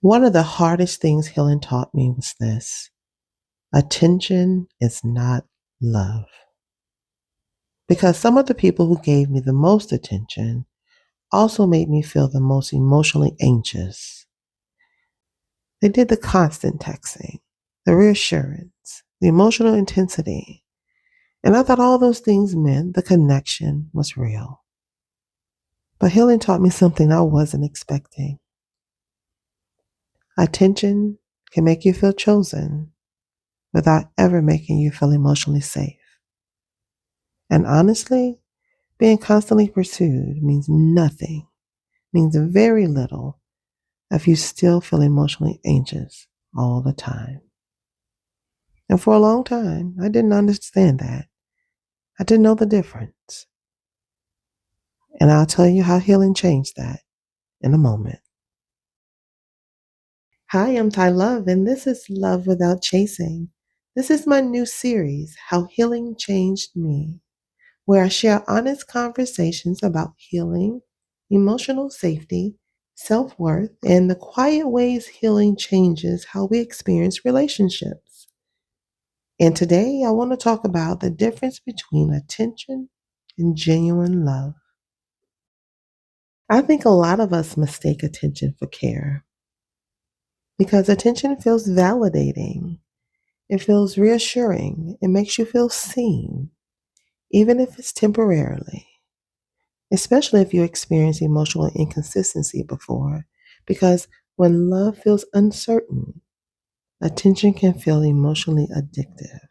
One of the hardest things healing taught me was this: attention is not love. Because some of the people who gave me the most attention also made me feel the most emotionally anxious. They did the constant texting, the reassurance, the emotional intensity, and I thought all those things meant the connection was real. But healing taught me something I wasn't expecting. Attention can make you feel chosen without ever making you feel emotionally safe. And honestly, being constantly pursued means nothing, means very little if you still feel emotionally anxious all the time. And for a long time, I didn't understand that. I didn't know the difference. And I'll tell you how healing changed that in a moment. Hi, I'm Ty Love, and this is Love Without Chasing. This is my new series, How Healing Changed Me, where I share honest conversations about healing, emotional safety, self worth, and the quiet ways healing changes how we experience relationships. And today I want to talk about the difference between attention and genuine love. I think a lot of us mistake attention for care because attention feels validating, it feels reassuring, it makes you feel seen, even if it's temporarily. Especially if you experience emotional inconsistency before. Because when love feels uncertain, attention can feel emotionally addictive.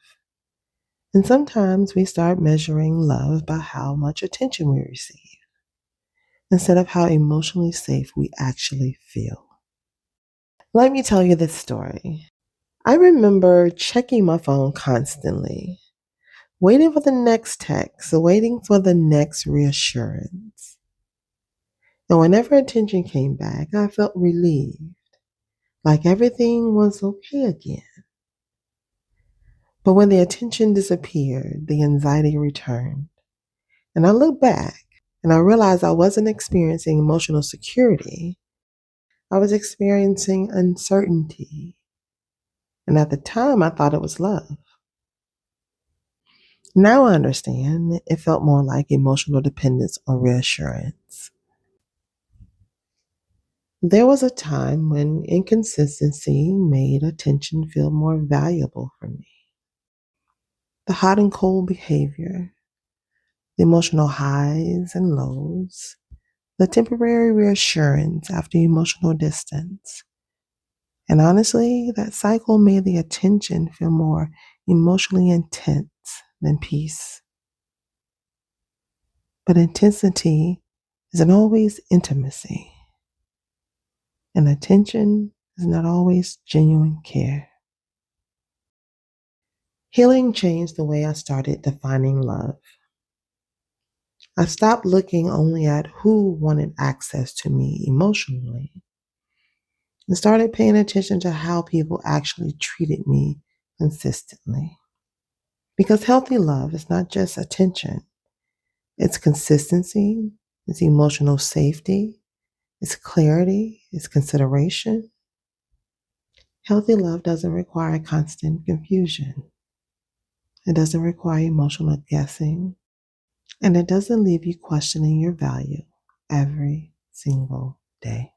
And sometimes we start measuring love by how much attention we receive instead of how emotionally safe we actually feel. Let me tell you this story. I remember checking my phone constantly, waiting for the next text, waiting for the next reassurance. And whenever attention came back, I felt relieved, like everything was okay again. But when the attention disappeared, the anxiety returned. And I looked back and I realized I wasn't experiencing emotional security. I was experiencing uncertainty. And at the time, I thought it was love. Now I understand it felt more like emotional dependence or reassurance. There was a time when inconsistency made attention feel more valuable for me. The hot and cold behavior, the emotional highs and lows, the temporary reassurance after emotional distance. And honestly, that cycle made the attention feel more emotionally intense than peace. But intensity isn't always intimacy, and attention is not always genuine care. Healing changed the way I started defining love. I stopped looking only at who wanted access to me emotionally and started paying attention to how people actually treated me consistently. Because healthy love is not just attention, it's consistency, it's emotional safety, it's clarity, it's consideration. Healthy love doesn't require constant confusion. It doesn't require emotional guessing, and it doesn't leave you questioning your value every single day.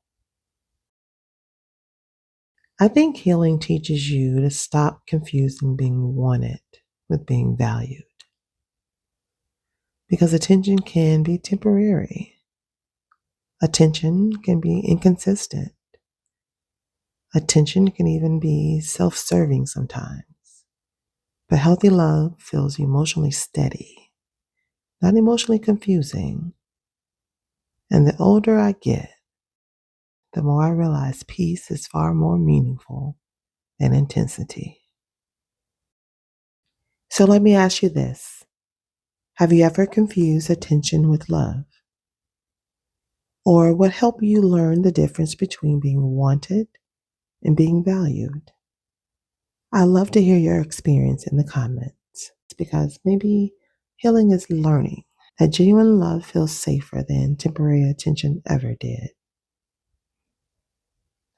I think healing teaches you to stop confusing being wanted with being valued because attention can be temporary. Attention can be inconsistent. Attention can even be self serving sometimes. But healthy love feels emotionally steady, not emotionally confusing. And the older I get, the more I realize peace is far more meaningful than intensity. So let me ask you this: have you ever confused attention with love? Or what helped you learn the difference between being wanted and being valued? I love to hear your experience in the comments because maybe healing is learning that genuine love feels safer than temporary attention ever did.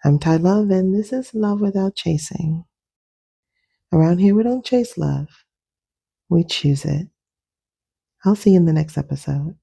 I'm Ty Love, and this is Love Without Chasing. Around here, we don't chase love, we choose it. I'll see you in the next episode.